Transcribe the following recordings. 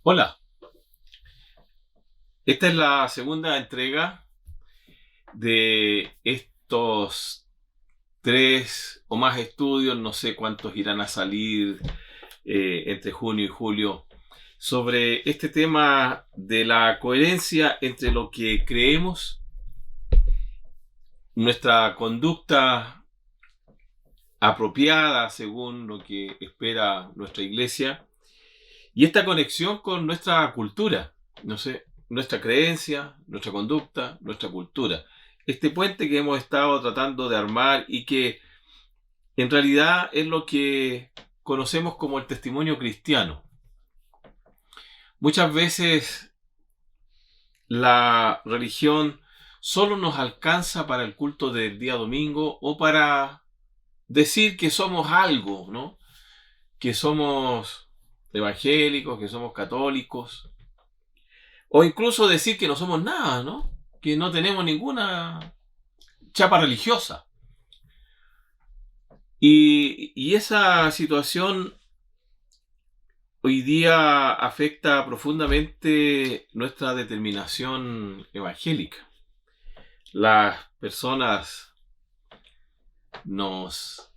Hola, esta es la segunda entrega de estos tres o más estudios, no sé cuántos irán a salir entre junio y julio, sobre este tema de la coherencia entre lo que creemos, nuestra conducta apropiada según lo que espera nuestra iglesia, y esta conexión con nuestra cultura, no sé, nuestra creencia, nuestra conducta, nuestra cultura. Este puente que hemos estado tratando de armar y que en realidad es lo que conocemos como el testimonio cristiano. Muchas veces la religión solo nos alcanza para el culto del día domingo o para decir que somos algo, ¿no? Que somos evangélicos, que somos católicos, o incluso decir que no somos nada, ¿no? Que no tenemos ninguna chapa religiosa. Y esa situación hoy día afecta profundamente nuestra determinación evangélica. Las personas nos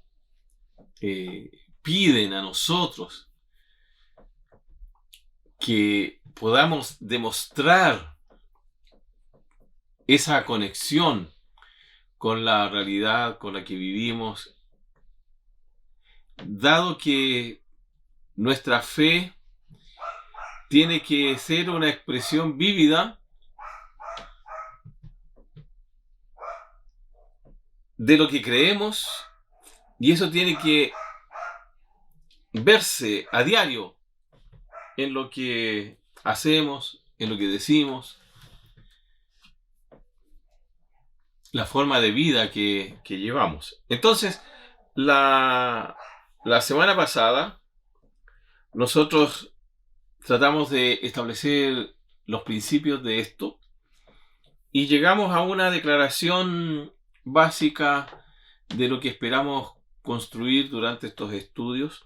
piden a nosotros que podamos demostrar esa conexión con la realidad con la que vivimos, dado que nuestra fe tiene que ser una expresión vívida de lo que creemos, y eso tiene que verse a diario en lo que hacemos, en lo que decimos, la forma de vida que llevamos. Entonces, la semana pasada nosotros tratamos de establecer los principios de esto y llegamos a una declaración básica de lo que esperamos construir durante estos estudios.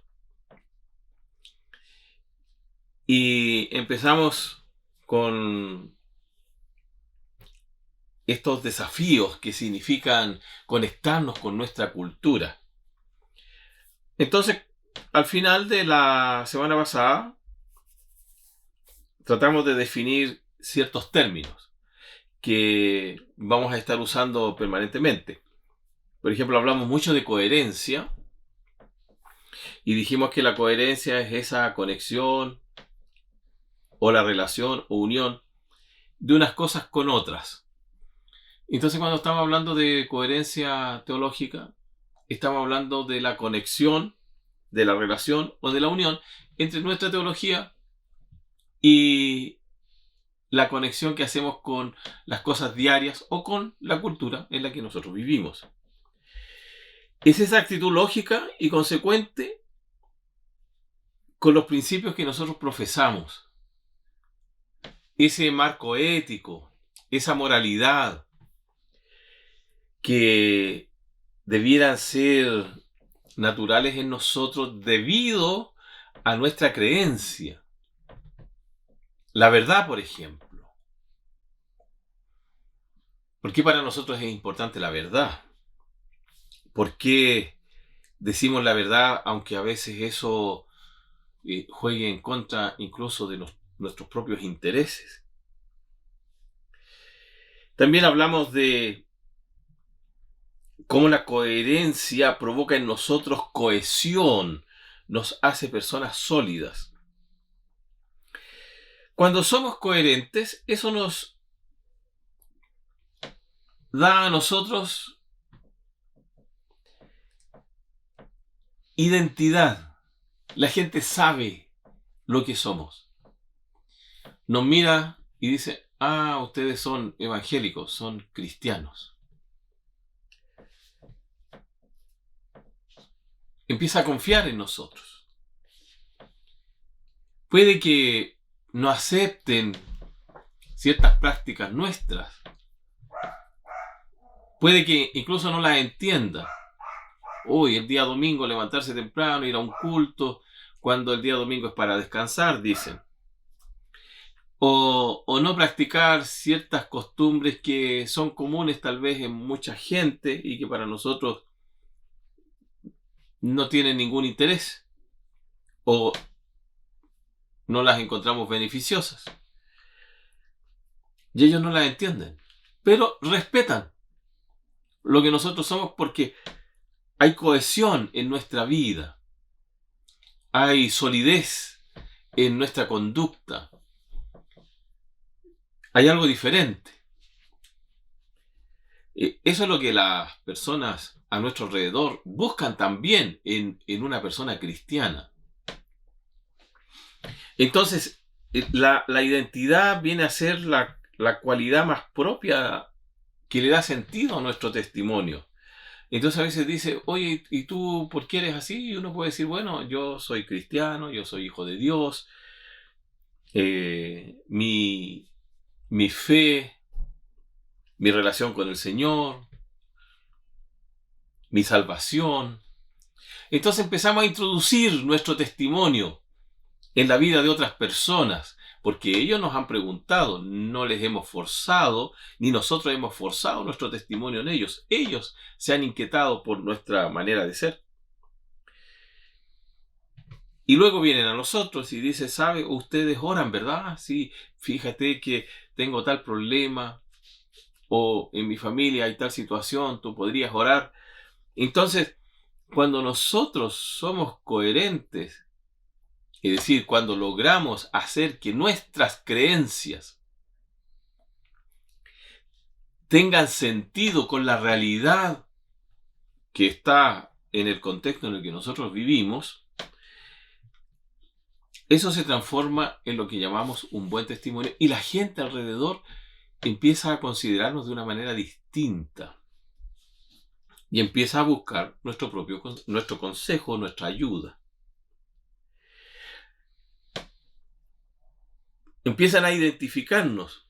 Y empezamos con estos desafíos que significan conectarnos con nuestra cultura. Entonces, al final de la semana pasada, tratamos de definir ciertos términos que vamos a estar usando permanentemente. Por ejemplo, hablamos mucho de coherencia y dijimos que la coherencia es esa conexión o la relación o unión de unas cosas con otras. Entonces, cuando estamos hablando de coherencia teológica, estamos hablando de la conexión, de la relación o de la unión entre nuestra teología y la conexión que hacemos con las cosas diarias o con la cultura en la que nosotros vivimos. Es esa actitud lógica y consecuente con los principios que nosotros profesamos. Ese marco ético, esa moralidad que debieran ser naturales en nosotros debido a nuestra creencia. La verdad, por ejemplo. ¿Por qué para nosotros es importante la verdad? ¿Por qué decimos la verdad aunque a veces eso juegue en contra incluso de nuestros propios intereses? También hablamos de cómo la coherencia provoca en nosotros cohesión, nos hace personas sólidas. Cuando somos coherentes, eso nos da a nosotros identidad. La gente sabe lo que somos. Nos mira y dice, ustedes son evangélicos, son cristianos. Empieza a confiar en nosotros. Puede que no acepten ciertas prácticas nuestras. Puede que incluso no las entienda. Hoy, el día domingo, levantarse temprano, ir a un culto, cuando el día domingo es para descansar, dicen. o no practicar ciertas costumbres que son comunes tal vez en mucha gente y que para nosotros no tienen ningún interés o no las encontramos beneficiosas. Y ellos no las entienden, pero respetan lo que nosotros somos porque hay cohesión en nuestra vida, hay solidez en nuestra conducta, hay algo diferente. Eso es lo que las personas a nuestro alrededor buscan también en una persona cristiana. Entonces, la identidad viene a ser la cualidad más propia que le da sentido a nuestro testimonio. Entonces a veces dice, oye, ¿y tú por qué eres así? Y uno puede decir, bueno, yo soy cristiano, yo soy hijo de Dios, mi fe, mi relación con el Señor, mi salvación. Entonces empezamos a introducir nuestro testimonio en la vida de otras personas, porque ellos nos han preguntado, no les hemos forzado, ni nosotros hemos forzado nuestro testimonio en ellos. Ellos se han inquietado por nuestra manera de ser. Y luego vienen a nosotros y dicen, ¿sabe? Ustedes oran, ¿verdad? Sí, fíjate que tengo tal problema, o en mi familia hay tal situación, tú podrías orar. Entonces, cuando nosotros somos coherentes, es decir, cuando logramos hacer que nuestras creencias tengan sentido con la realidad que está en el contexto en el que nosotros vivimos, eso se transforma en lo que llamamos un buen testimonio y la gente alrededor empieza a considerarnos de una manera distinta y empieza a buscar nuestro consejo, nuestra ayuda. Empiezan a identificarnos.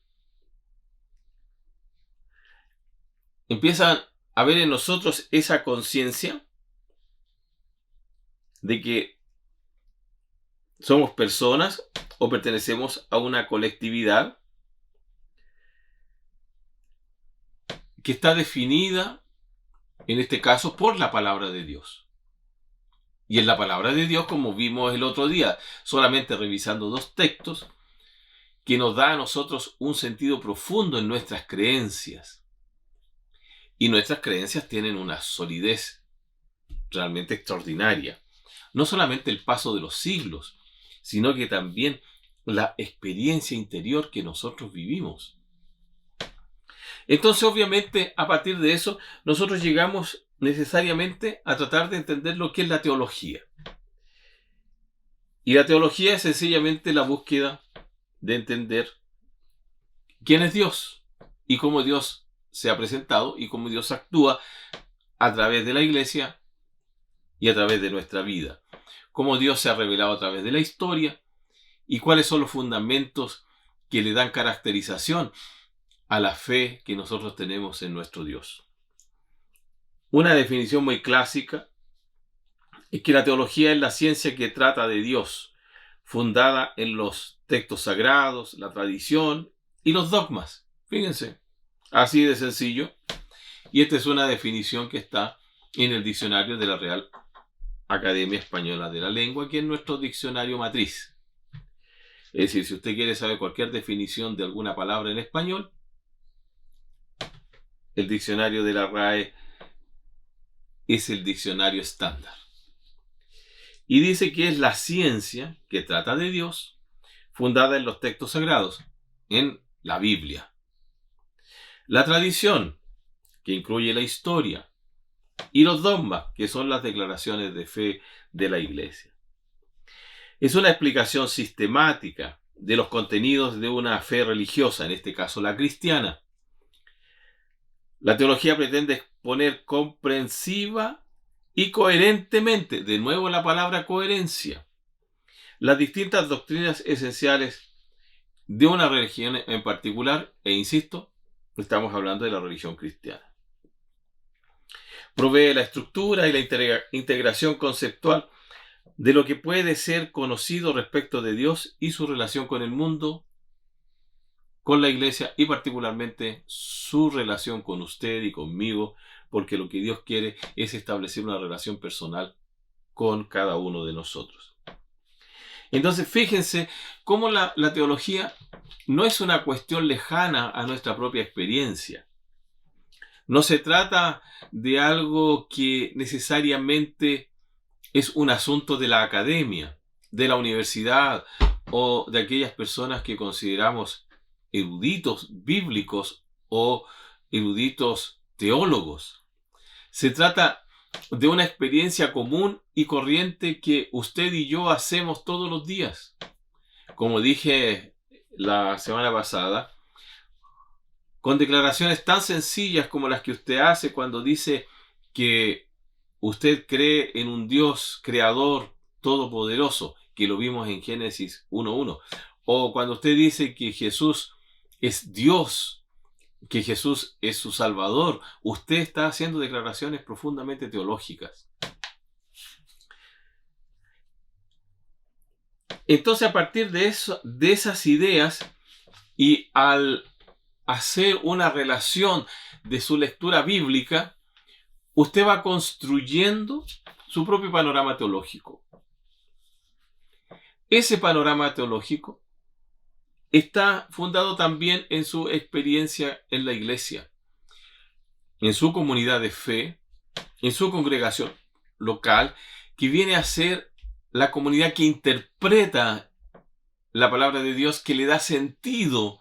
Empiezan a ver en nosotros esa conciencia de que somos personas o pertenecemos a una colectividad que está definida, en este caso, por la palabra de Dios. Y en la palabra de Dios, como vimos el otro día, solamente revisando 2 textos, que nos da a nosotros un sentido profundo en nuestras creencias. Y nuestras creencias tienen una solidez realmente extraordinaria. No solamente el paso de los siglos, sino que también la experiencia interior que nosotros vivimos. Entonces, obviamente, a partir de eso, nosotros llegamos necesariamente a tratar de entender lo que es la teología. Y la teología es sencillamente la búsqueda de entender quién es Dios y cómo Dios se ha presentado y cómo Dios actúa a través de la iglesia y a través de nuestra vida. Cómo Dios se ha revelado a través de la historia y cuáles son los fundamentos que le dan caracterización a la fe que nosotros tenemos en nuestro Dios. Una definición muy clásica es que la teología es la ciencia que trata de Dios, fundada en los textos sagrados, la tradición y los dogmas. Fíjense, así de sencillo. Y esta es una definición que está en el diccionario de la Real Academia Española de la Lengua, que es nuestro diccionario matriz. Es decir, si usted quiere saber cualquier definición de alguna palabra en español, el diccionario de la RAE es el diccionario estándar. Y dice que es la ciencia que trata de Dios, fundada en los textos sagrados, en la Biblia. La tradición, que incluye la historia, y los dogmas, que son las declaraciones de fe de la Iglesia. Es una explicación sistemática de los contenidos de una fe religiosa, en este caso la cristiana. La teología pretende exponer comprensiva y coherentemente, de nuevo la palabra coherencia, las distintas doctrinas esenciales de una religión en particular, e insisto, estamos hablando de la religión cristiana. Provee la estructura y la integración conceptual de lo que puede ser conocido respecto de Dios y su relación con el mundo con la iglesia y particularmente su relación con usted y conmigo, porque lo que Dios quiere es establecer una relación personal con cada uno de nosotros. Entonces, fíjense cómo la teología no es una cuestión lejana a nuestra propia experiencia. No se trata de algo que necesariamente es un asunto de la academia, de la universidad o de aquellas personas que consideramos eruditos bíblicos o eruditos teólogos. Se trata de una experiencia común y corriente que usted y yo hacemos todos los días. Como dije la semana pasada, con declaraciones tan sencillas como las que usted hace cuando dice que usted cree en un Dios creador todopoderoso, que lo vimos en Génesis 1:1, o cuando usted dice que Jesús es Dios, que Jesús es su Salvador, usted está haciendo declaraciones profundamente teológicas. Entonces, a partir de esas ideas y al hacer una relación de su lectura bíblica, usted va construyendo su propio panorama teológico. Ese panorama teológico está fundado también en su experiencia en la iglesia, en su comunidad de fe, en su congregación local, que viene a ser la comunidad que interpreta la palabra de Dios, que le da sentido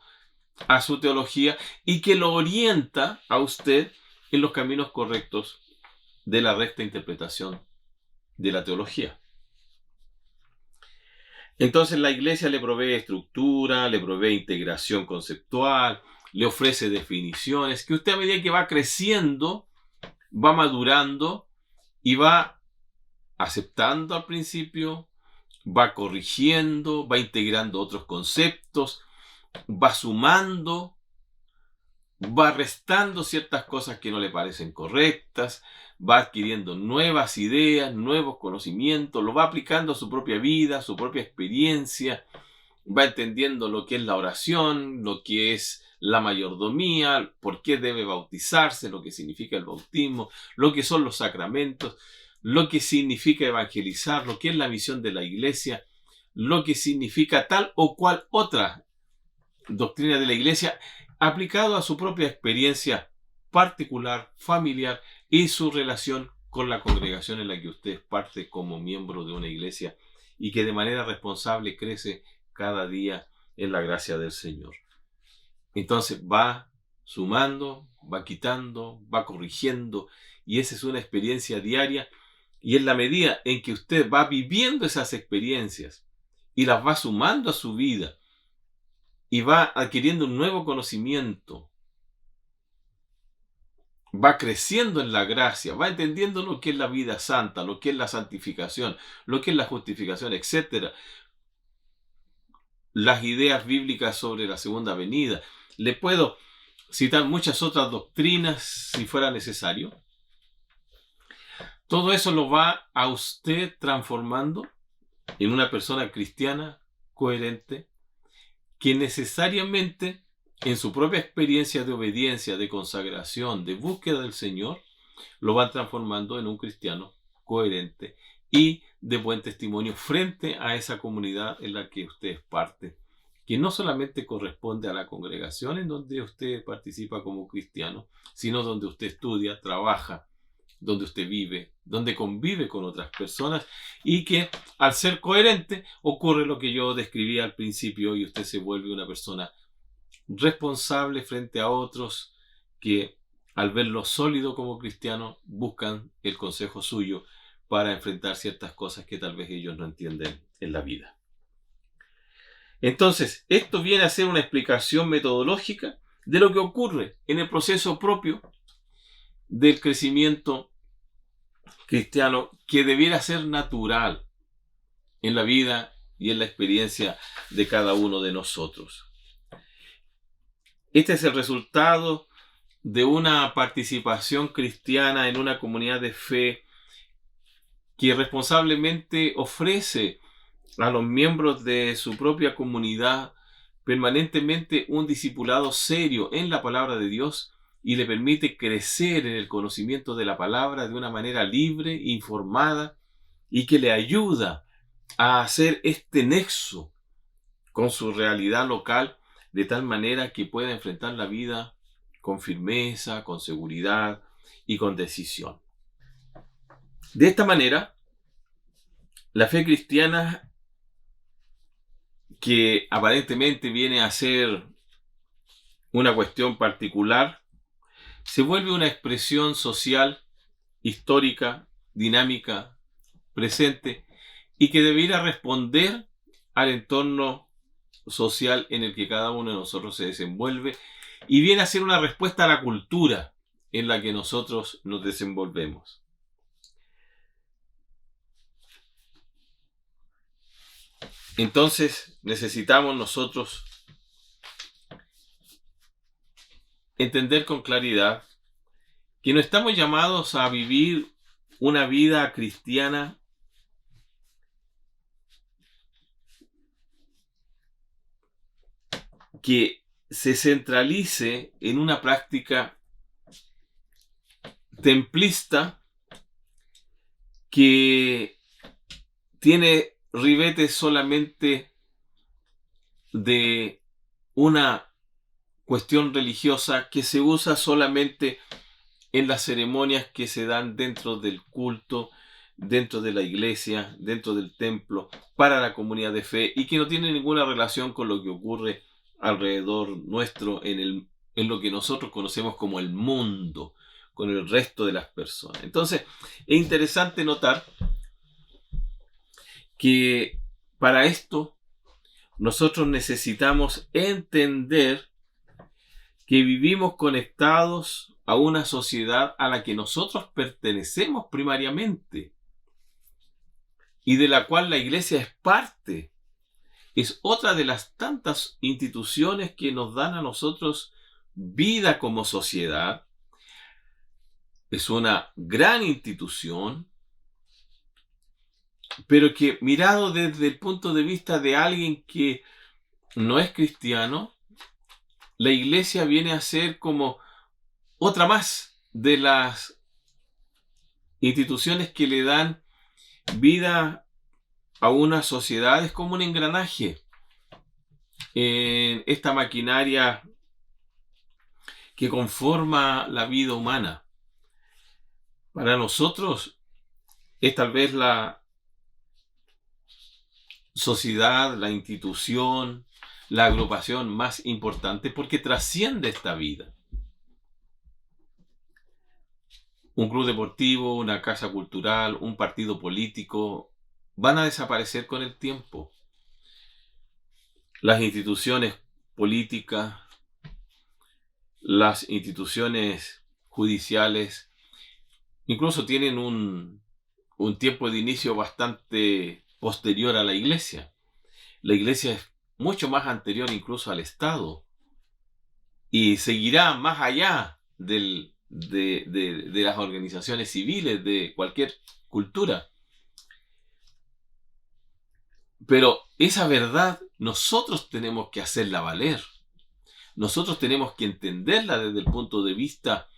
a su teología y que lo orienta a usted en los caminos correctos de la recta interpretación de la teología. Entonces la iglesia le provee estructura, le provee integración conceptual, le ofrece definiciones que usted a medida que va creciendo, va madurando y va aceptando al principio, va corrigiendo, va integrando otros conceptos, va sumando, va restando ciertas cosas que no le parecen correctas, va adquiriendo nuevas ideas, nuevos conocimientos, lo va aplicando a su propia vida, a su propia experiencia, va entendiendo lo que es la oración, lo que es la mayordomía, por qué debe bautizarse, lo que significa el bautismo, lo que son los sacramentos, lo que significa evangelizar, lo que es la misión de la iglesia, lo que significa tal o cual otra doctrina de la iglesia, aplicado a su propia experiencia particular, familiar y su relación con la congregación en la que usted es parte como miembro de una iglesia y que de manera responsable crece cada día en la gracia del Señor. Entonces va sumando, va quitando, va corrigiendo, y esa es una experiencia diaria, y en la medida en que usted va viviendo esas experiencias y las va sumando a su vida y va adquiriendo un nuevo conocimiento, va creciendo en la gracia, va entendiendo lo que es la vida santa, lo que es la santificación, lo que es la justificación, etc. Las ideas bíblicas sobre la segunda venida. Le puedo citar muchas otras doctrinas si fuera necesario. Todo eso lo va a usted transformando en una persona cristiana coherente que necesariamente en su propia experiencia de obediencia, de consagración, de búsqueda del Señor, lo van transformando en un cristiano coherente y de buen testimonio frente a esa comunidad en la que usted es parte, que no solamente corresponde a la congregación en donde usted participa como cristiano, sino donde usted estudia, trabaja, donde usted vive, donde convive con otras personas, y que al ser coherente ocurre lo que yo describí al principio y usted se vuelve una persona responsable frente a otros que al verlo sólido como cristiano buscan el consejo suyo para enfrentar ciertas cosas que tal vez ellos no entienden en la vida. Entonces, esto viene a ser una explicación metodológica de lo que ocurre en el proceso propio del crecimiento cristiano, que debiera ser natural en la vida y en la experiencia de cada uno de nosotros. Este es el resultado de una participación cristiana en una comunidad de fe que responsablemente ofrece a los miembros de su propia comunidad permanentemente un discipulado serio en la palabra de Dios y le permite crecer en el conocimiento de la palabra de una manera libre, informada, y que le ayuda a hacer este nexo con su realidad local de tal manera que pueda enfrentar la vida con firmeza, con seguridad y con decisión. De esta manera, la fe cristiana, que aparentemente viene a ser una cuestión particular, se vuelve una expresión social, histórica, dinámica, presente, y que debiera responder al entorno social en el que cada uno de nosotros se desenvuelve, y viene a ser una respuesta a la cultura en la que nosotros nos desenvolvemos. Entonces necesitamos nosotros entender con claridad que no estamos llamados a vivir una vida cristiana que se centralice en una práctica templista que tiene ribetes solamente de una cuestión religiosa, que se usa solamente en las ceremonias que se dan dentro del culto, dentro de la iglesia, dentro del templo, para la comunidad de fe, y que no tiene ninguna relación con lo que ocurre alrededor nuestro en lo que nosotros conocemos como el mundo, con el resto de las personas. Entonces, es interesante notar que para esto nosotros necesitamos entender que vivimos conectados a una sociedad a la que nosotros pertenecemos primariamente y de la cual la iglesia es parte. Es otra de las tantas instituciones que nos dan a nosotros vida como sociedad. Es una gran institución, pero que mirado desde el punto de vista de alguien que no es cristiano, la iglesia viene a ser como otra más de las instituciones que le dan vida a una sociedad. Es como un engranaje en esta maquinaria que conforma la vida humana. Para nosotros es tal vez la sociedad, la institución, la agrupación más importante porque trasciende esta vida. Un club deportivo, una casa cultural, un partido político van a desaparecer con el tiempo. Las instituciones políticas, las instituciones judiciales, incluso tienen un tiempo de inicio bastante posterior a la iglesia. La iglesia es mucho más anterior incluso al Estado y seguirá más allá de las organizaciones civiles de cualquier cultura. Pero esa verdad nosotros tenemos que hacerla valer. Nosotros tenemos que entenderla desde el punto de vista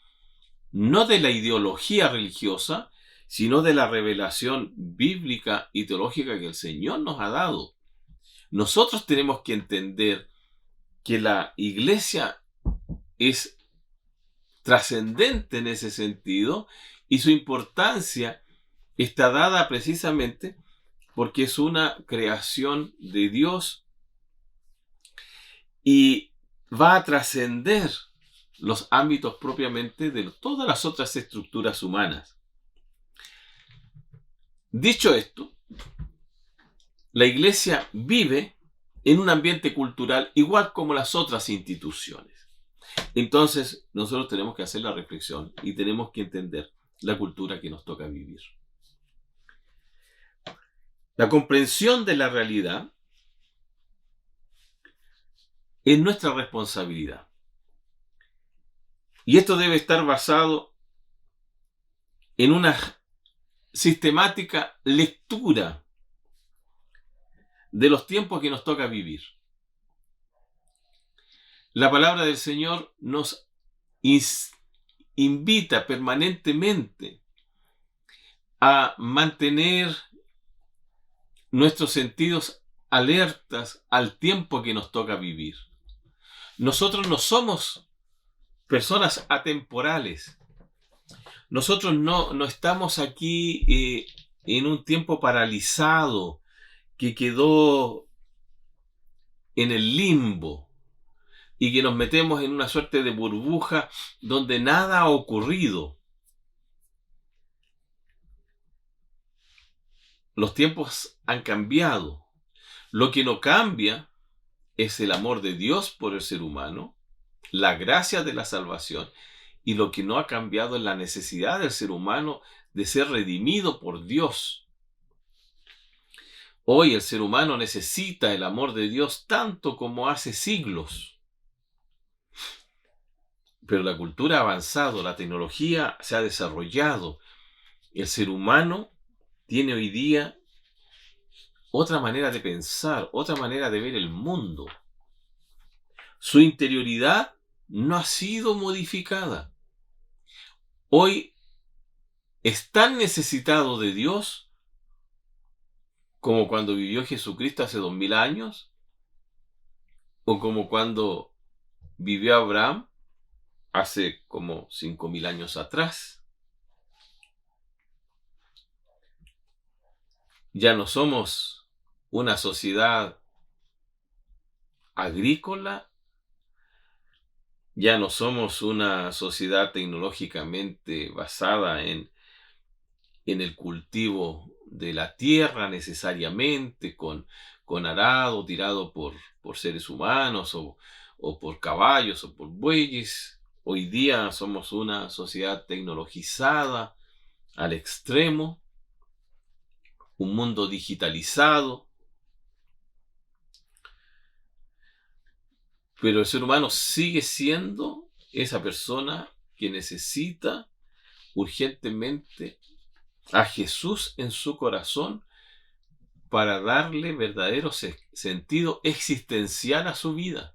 no de la ideología religiosa, sino de la revelación bíblica y teológica que el Señor nos ha dado. Nosotros tenemos que entender que la iglesia es trascendente en ese sentido y su importancia está dada precisamente porque es una creación de Dios y va a trascender los ámbitos propiamente de todas las otras estructuras humanas. Dicho esto, la iglesia vive en un ambiente cultural igual como las otras instituciones. Entonces, nosotros tenemos que hacer la reflexión y tenemos que entender la cultura que nos toca vivir. La comprensión de la realidad es nuestra responsabilidad. Y esto debe estar basado en una sistemática lectura de los tiempos que nos toca vivir. La palabra del Señor nos invita permanentemente a mantener nuestros sentidos alertas al tiempo que nos toca vivir. Nosotros no somos personas atemporales. Nosotros no estamos aquí en un tiempo paralizado que quedó en el limbo y que nos metemos en una suerte de burbuja donde nada ha ocurrido. Los tiempos han cambiado. Lo que no cambia es el amor de Dios por el ser humano, la gracia de la salvación, y lo que no ha cambiado es la necesidad del ser humano de ser redimido por Dios. Hoy el ser humano necesita el amor de Dios tanto como hace siglos. Pero la cultura ha avanzado, la tecnología se ha desarrollado. El ser humano tiene hoy día otra manera de pensar, otra manera de ver el mundo. Su interioridad no ha sido modificada. Hoy es tan necesitado de Dios como cuando vivió Jesucristo hace 2000 años, o como cuando vivió Abraham hace como 5000 años atrás. Ya no somos una sociedad agrícola, ya no somos una sociedad tecnológicamente basada en el cultivo de la tierra necesariamente, con arado tirado por seres humanos o por caballos o por bueyes. Hoy día somos una sociedad tecnologizada al extremo, un mundo digitalizado, pero el ser humano sigue siendo esa persona que necesita urgentemente a Jesús en su corazón para darle verdadero sentido existencial a su vida.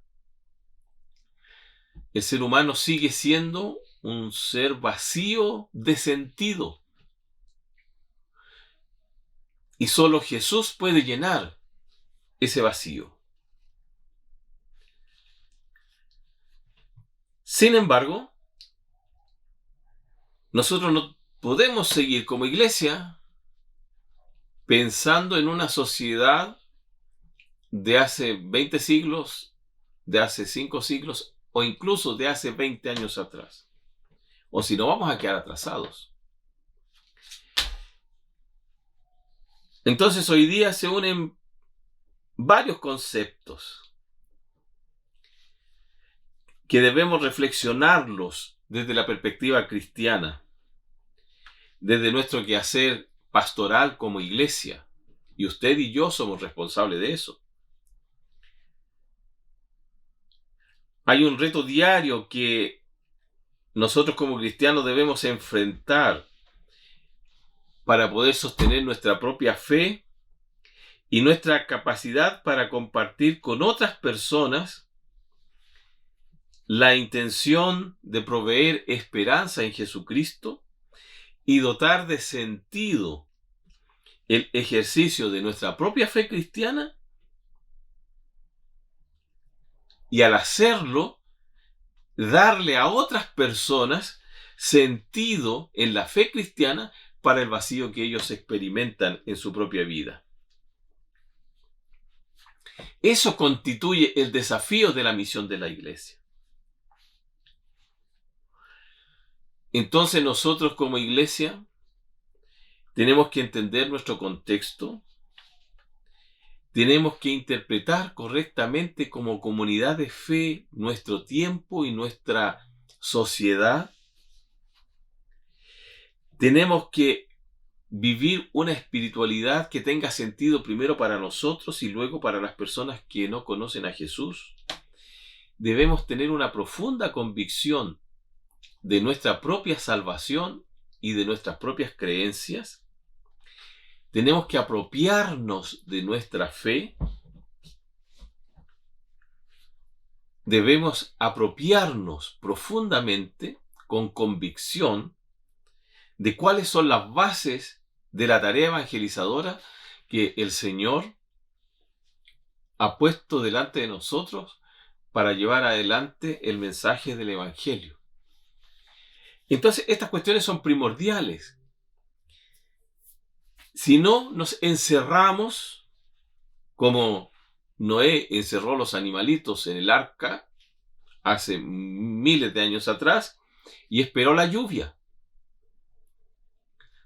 El ser humano sigue siendo un ser vacío de sentido. Y solo Jesús puede llenar ese vacío. Sin embargo, nosotros no podemos seguir como iglesia pensando en una sociedad de hace 20 siglos, de hace 5 siglos o incluso de hace 20 años atrás. O si no, vamos a quedar atrasados. Entonces hoy día se unen varios conceptos que debemos reflexionarlos desde la perspectiva cristiana, desde nuestro quehacer pastoral como iglesia. Y usted y yo somos responsables de eso. Hay un reto diario que nosotros como cristianos debemos enfrentar para poder sostener nuestra propia fe y nuestra capacidad para compartir con otras personas la intención de proveer esperanza en Jesucristo y dotar de sentido el ejercicio de nuestra propia fe cristiana, y al hacerlo, darle a otras personas sentido en la fe cristiana para el vacío que ellos experimentan en su propia vida. Eso constituye el desafío de la misión de la iglesia. Entonces nosotros como iglesia tenemos que entender nuestro contexto, tenemos que interpretar correctamente como comunidad de fe nuestro tiempo y nuestra sociedad. Tenemos que vivir una espiritualidad que tenga sentido primero para nosotros y luego para las personas que no conocen a Jesús. Debemos tener una profunda convicción de nuestra propia salvación y de nuestras propias creencias. Tenemos que apropiarnos de nuestra fe debemos apropiarnos profundamente, con convicción, de cuáles son las bases de la tarea evangelizadora que el Señor ha puesto delante de nosotros para llevar adelante el mensaje del Evangelio. Entonces, estas cuestiones son primordiales. Si no nos encerramos, como Noé encerró los animalitos en el arca hace miles de años atrás y esperó la lluvia.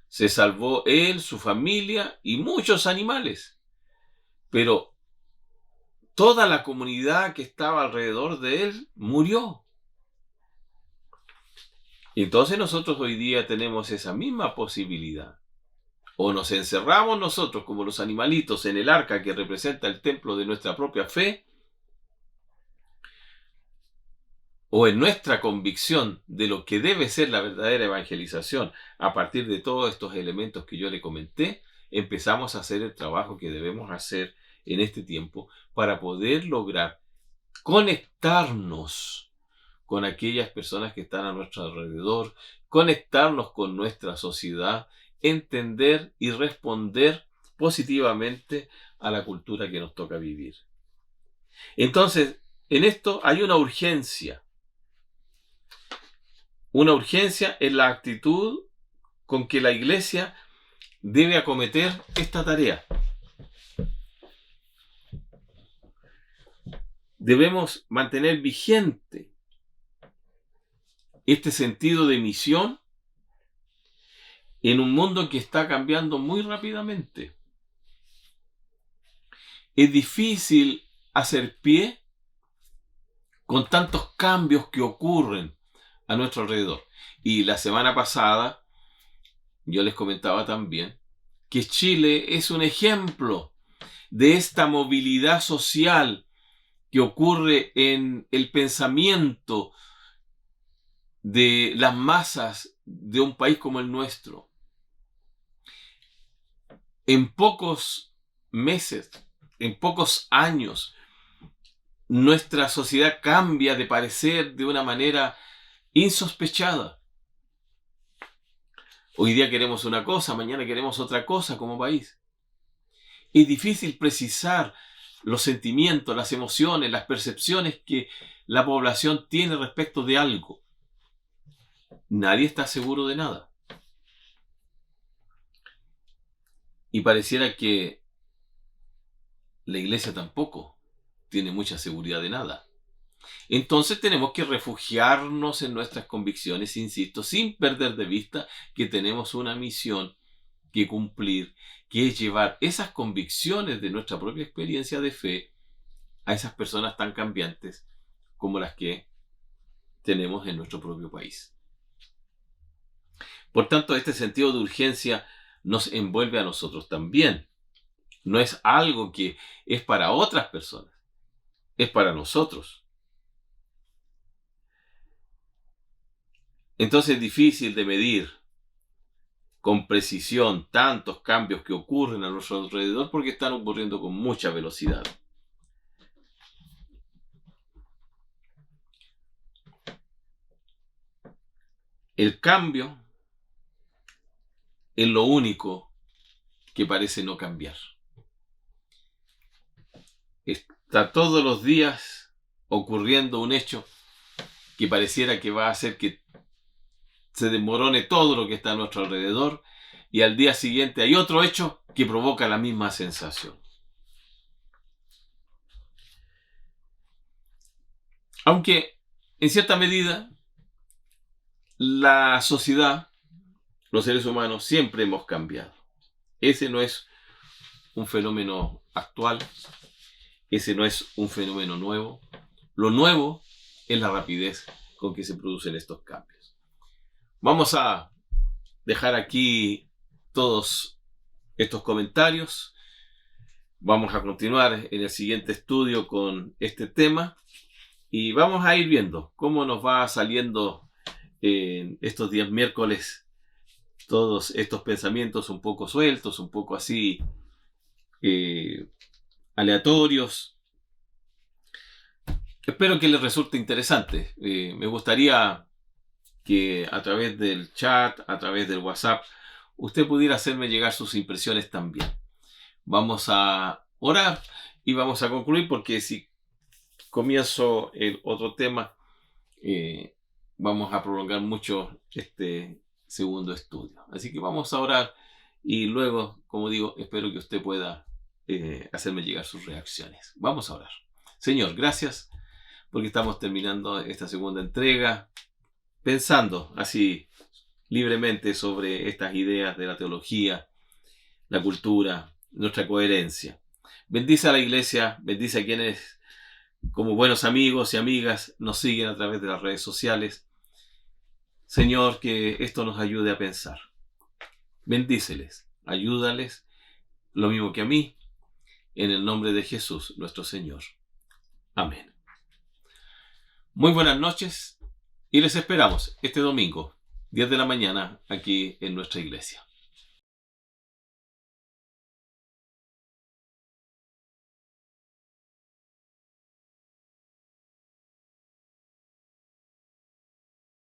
Se salvó él, su familia y muchos animales. Pero toda la comunidad que estaba alrededor de él murió. Y entonces nosotros hoy día tenemos esa misma posibilidad. O nos encerramos nosotros como los animalitos en el arca que representa el templo de nuestra propia fe, o en nuestra convicción de lo que debe ser la verdadera evangelización a partir de todos estos elementos que yo le comenté, empezamos a hacer el trabajo que debemos hacer en este tiempo para poder lograr conectarnos con aquellas personas que están a nuestro alrededor, conectarnos con nuestra sociedad, entender y responder positivamente a la cultura que nos toca vivir. Entonces, en esto hay una urgencia en la actitud con que la Iglesia debe acometer esta tarea. Debemos mantener vigente este sentido de misión en un mundo que está cambiando muy rápidamente. Es difícil hacer pie con tantos cambios que ocurren a nuestro alrededor. Y la semana pasada yo les comentaba también que Chile es un ejemplo de esta movilidad social que ocurre en el pensamiento de las masas de un país como el nuestro. En pocos meses, en pocos años, nuestra sociedad cambia de parecer de una manera insospechada. Hoy día queremos una cosa, mañana queremos otra cosa como país. Es difícil precisar los sentimientos, las emociones, las percepciones que la población tiene respecto de algo. Nadie está seguro de nada. Y pareciera que la Iglesia tampoco tiene mucha seguridad de nada. Entonces tenemos que refugiarnos en nuestras convicciones, insisto, sin perder de vista que tenemos una misión que cumplir, que es llevar esas convicciones de nuestra propia experiencia de fe a esas personas tan cambiantes como las que tenemos en nuestro propio país. Por tanto, este sentido de urgencia nos envuelve a nosotros también. No es algo que es para otras personas, es para nosotros. Entonces es difícil de medir con precisión tantos cambios que ocurren a nuestro alrededor porque están ocurriendo con mucha velocidad. El cambio es lo único que parece no cambiar. Está todos los días ocurriendo un hecho que pareciera que va a hacer que se desmorone todo lo que está a nuestro alrededor, y al día siguiente hay otro hecho que provoca la misma sensación. Aunque, en cierta medida, la sociedad, los seres humanos, siempre hemos cambiado. Ese no es un fenómeno actual, ese no es un fenómeno nuevo. Lo nuevo es la rapidez con que se producen estos cambios. Vamos a dejar aquí todos estos comentarios. Vamos a continuar en el siguiente estudio con este tema y vamos a ir viendo cómo nos va saliendo en estos días miércoles todos estos pensamientos un poco sueltos, un poco así aleatorios, Espero que les resulte interesante. Me gustaría que a través del chat, a través del WhatsApp, usted pudiera hacerme llegar sus impresiones también. Vamos a orar y vamos a concluir, porque si comienzo el otro tema, vamos a prolongar mucho este segundo estudio. Así que vamos a orar y luego, como digo, espero que usted pueda hacerme llegar sus reacciones. Vamos a orar. Señor, gracias porque estamos terminando esta segunda entrega pensando así libremente sobre estas ideas de la teología, la cultura, nuestra coherencia. Bendice a la iglesia, bendice a quienes como buenos amigos y amigas nos siguen a través de las redes sociales. Señor, que esto nos ayude a pensar. Bendíceles, ayúdales, lo mismo que a mí, en el nombre de Jesús, nuestro Señor. Amén. Muy buenas noches y les esperamos este domingo, 10 de la mañana, aquí en nuestra iglesia.